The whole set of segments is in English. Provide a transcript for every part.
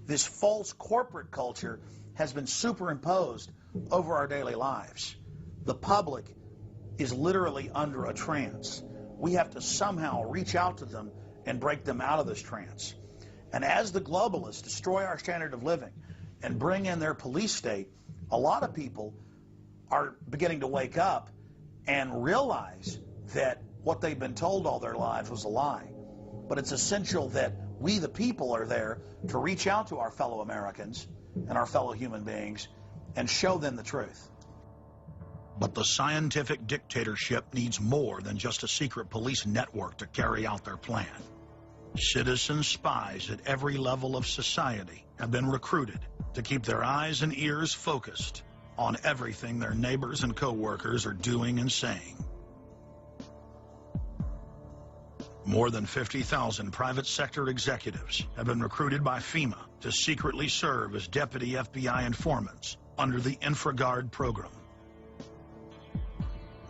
This false corporate culture has been superimposed over our daily lives. The public is literally under a trance. We have to somehow reach out to them and break them out of this trance. And as the globalists destroy our standard of living and bring in their police state, a lot of people are beginning to wake up and realize that what they've been told all their lives was a lie. But it's essential that we, the people, are there to reach out to our fellow Americans and our fellow human beings and show them the truth. But the scientific dictatorship needs more than just a secret police network to carry out their plan. Citizen spies at every level of society have been recruited to keep their eyes and ears focused on everything their neighbors and co-workers are doing and saying. More than 50,000 private sector executives have been recruited by FEMA to secretly serve as deputy FBI informants under the InfraGard program.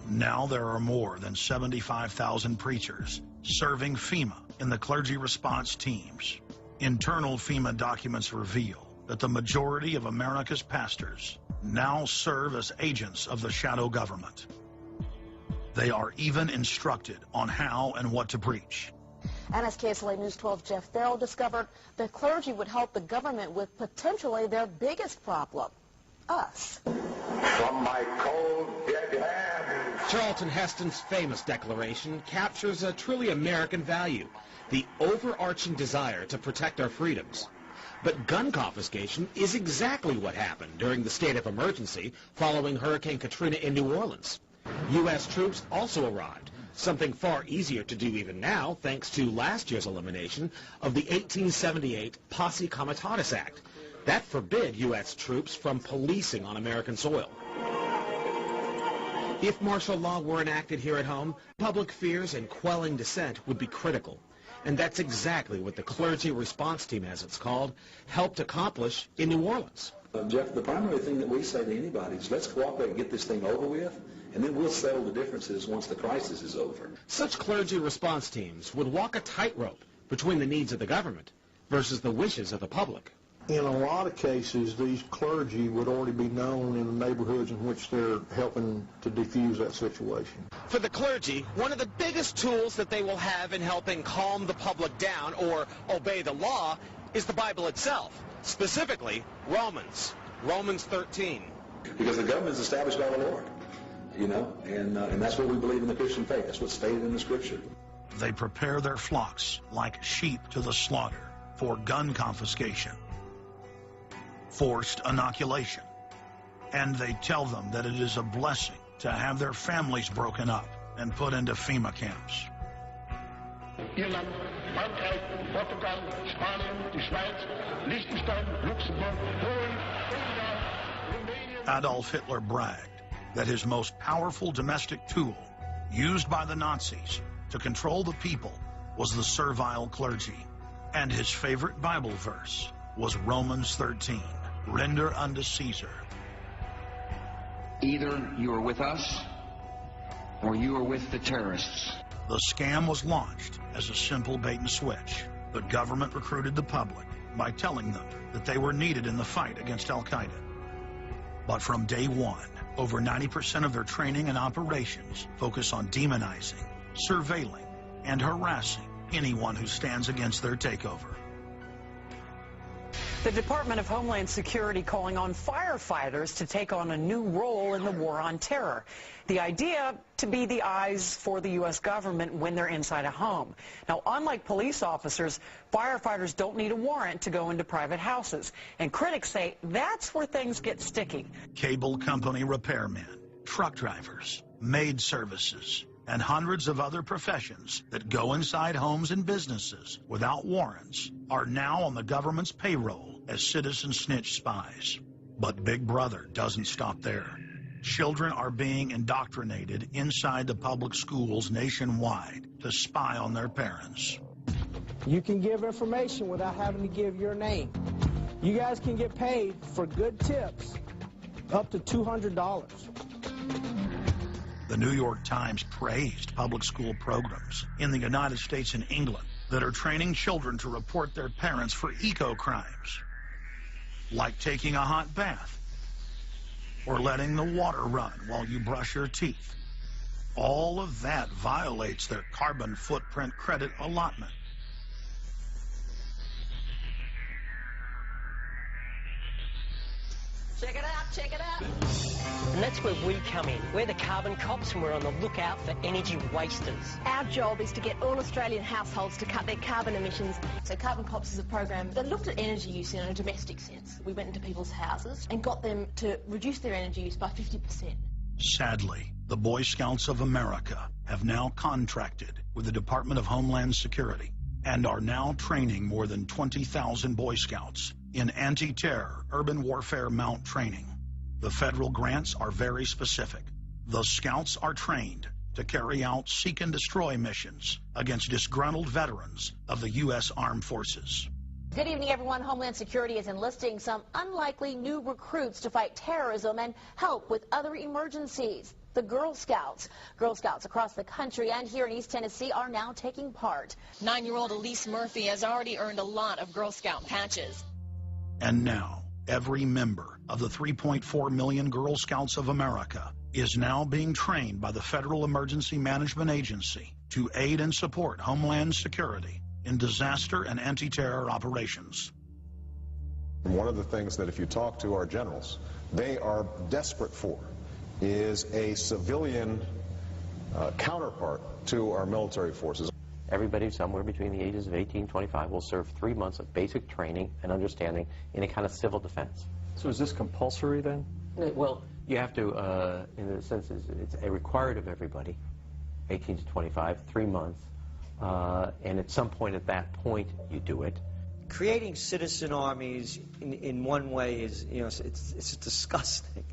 Now there are more than 75,000 preachers serving FEMA in the clergy response teams. Internal FEMA documents reveal that the majority of America's pastors now serve as agents of the shadow government. They are even instructed on how and what to preach. And as KSLA News 12 Jeff Farrell discovered, the clergy would help the government with potentially their biggest problem, us. From my cold, dead hand. Charlton Heston's famous declaration captures a truly American value, the overarching desire to protect our freedoms. But gun confiscation is exactly what happened during the state of emergency following Hurricane Katrina in New Orleans. U.S. troops also arrived, something far easier to do even now thanks to last year's elimination of the 1878 Posse Comitatus Act. That forbid U.S. troops from policing on American soil. If martial law were enacted here at home, public fears and quelling dissent would be critical. And that's exactly what the clergy response team, as it's called, helped accomplish in New Orleans. Jeff, the primary thing that we say to anybody is let's cooperate and get this thing over with, and then we'll settle the differences once the crisis is over. Such clergy response teams would walk a tightrope between the needs of the government versus the wishes of the public. In a lot of cases, these clergy would already be known in the neighborhoods in which they're helping to defuse that situation. For the clergy, one of the biggest tools that they will have in helping calm the public down or obey the law is the Bible itself, specifically Romans 13. Because the government is established by the Lord, you know, and that's what we believe in the Christian faith. That's what's stated in the Scripture. They prepare their flocks like sheep to the slaughter for gun confiscation, forced inoculation, and they tell them that it is a blessing to have their families broken up and put into FEMA camps. Irland, Frankreich, Portugal, Spanien, die Schweiz, Liechtenstein, Luxembourg, Polen, Romania. Adolf Hitler bragged that his most powerful domestic tool, used by the Nazis to control the people, was the servile clergy. And his favorite Bible verse was Romans 13, render unto Caesar. Either you are with us or you are with the terrorists. The scam was launched as a simple bait and switch. The government recruited the public by telling them that they were needed in the fight against Al-Qaeda. But from day one, over 90% of their training and operations focus on demonizing, surveilling, and harassing anyone who stands against their takeover. The Department of Homeland Security calling on firefighters to take on a new role in the war on terror. The idea to be the eyes for the U.S. government when they're inside a home. Now, unlike police officers, firefighters don't need a warrant to go into private houses. And critics say that's where things get sticky. Cable company repairmen, truck drivers, maid services, and hundreds of other professions that go inside homes and businesses without warrants are now on the government's payroll as citizen snitch spies. But Big Brother doesn't stop there. Children are being indoctrinated inside the public schools nationwide to spy on their parents. You can give information without having to give your name. You guys can get paid for good tips up to $200. The New York Times praised public school programs in the United States and England that are training children to report their parents for eco-crimes. like taking a hot bath or letting the water run while you brush your teeth. All of that violates their carbon footprint credit allotment. Check it out, check it out. And that's where we come in. We're the carbon cops and we're on the lookout for energy wasters. Our job is to get all Australian households to cut their carbon emissions. So Carbon Cops is a program that looked at energy use in a domestic sense. We went into people's houses and got them to reduce their energy use by 50%. Sadly, the Boy Scouts of America have now contracted with the Department of Homeland Security and are now training more than 20,000 Boy Scouts in anti-terror urban warfare mount training. The federal grants are very specific. The Scouts are trained to carry out seek and destroy missions against disgruntled veterans of the U.S. Armed Forces. Good evening, everyone. Homeland Security is enlisting some unlikely new recruits to fight terrorism and help with other emergencies. The Girl Scouts. Girl Scouts across the country and here in East Tennessee are now taking part. 9-year-old Elise Murphy has already earned a lot of Girl Scout patches. And now, every member of the 3.4 million Girl Scouts of America is now being trained by the Federal Emergency Management Agency to aid and support Homeland Security in disaster and anti-terror operations. One of the things that if you talk to our generals, they are desperate for is a civilian counterpart to our military forces. Everybody somewhere between the ages of 18 and 25 will serve 3 months of basic training and understanding in a kind of civil defense. So is this compulsory then? Well, you have to, in a sense, it's a required of everybody, 18 to 25, 3 months, and at some point at that point you do it. Creating citizen armies in one way is, you know, it's disgusting,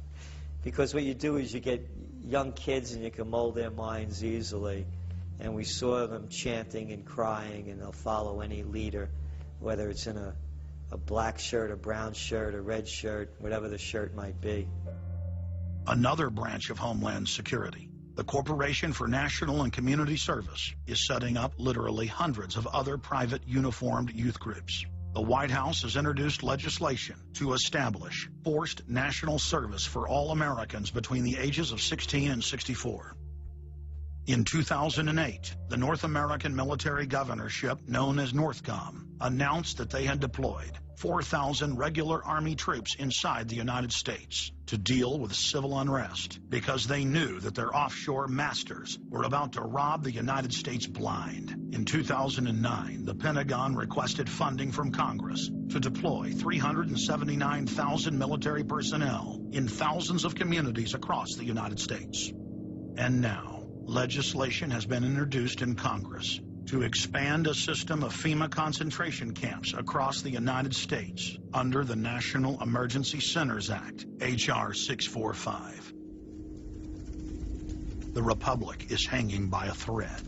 because what you do is you get young kids and you can mold their minds easily. And we saw them chanting and crying, and they'll follow any leader, whether it's in a black shirt, a brown shirt, a red shirt, whatever the shirt might be. Another branch of Homeland Security, the Corporation for National and Community Service, is setting up literally hundreds of other private uniformed youth groups. The White House has introduced legislation to establish forced national service for all Americans between the ages of 16 and 64. In 2008, the North American Military Governorship, known as NORTHCOM, announced that they had deployed 4,000 regular Army troops inside the United States to deal with civil unrest because they knew that their offshore masters were about to rob the United States blind. In 2009, the Pentagon requested funding from Congress to deploy 379,000 military personnel in thousands of communities across the United States. And now, legislation has been introduced in Congress to expand a system of FEMA concentration camps across the United States under the National Emergency Centers Act, H.R. 645. The Republic is hanging by a thread.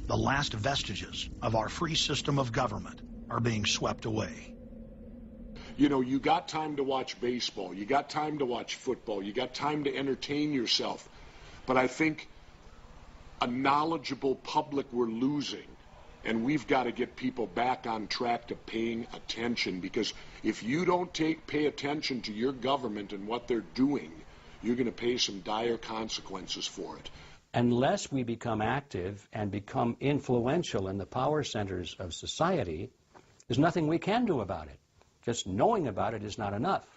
The last vestiges of our free system of government are being swept away. You know, you got time to watch baseball, you got time to watch football, you got time to entertain yourself, but I think a knowledgeable public we're losing, and we've got to get people back on track to paying attention, because if you don't pay attention to your government and what they're doing, you're going to pay some dire consequences for it. Unless we become active and become influential in the power centers of society, there's nothing we can do about it. Just knowing about it is not enough.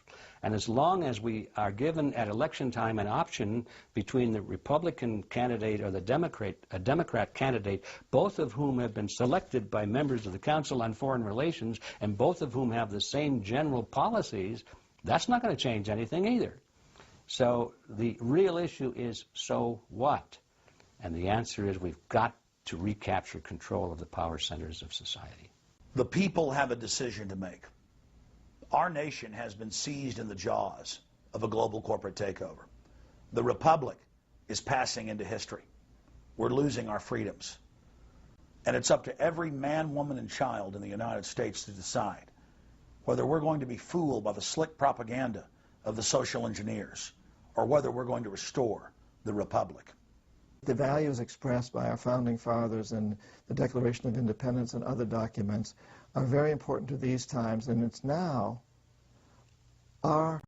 And as long as we are given at election time an option between the Republican candidate or the Democrat candidate, both of whom have been selected by members of the Council on Foreign Relations and both of whom have the same general policies, that's not going to change anything either. So the real issue is, so what? And the answer is we've got to recapture control of the power centers of society. The people have a decision to make. Our nation has been seized in the jaws of a global corporate takeover. The Republic is passing into history. We're losing our freedoms. And it's up to every man, woman, and child in the United States to decide whether we're going to be fooled by the slick propaganda of the social engineers or whether we're going to restore the Republic. The values expressed by our founding fathers in the Declaration of Independence and other documents are very important to these times, and it's now our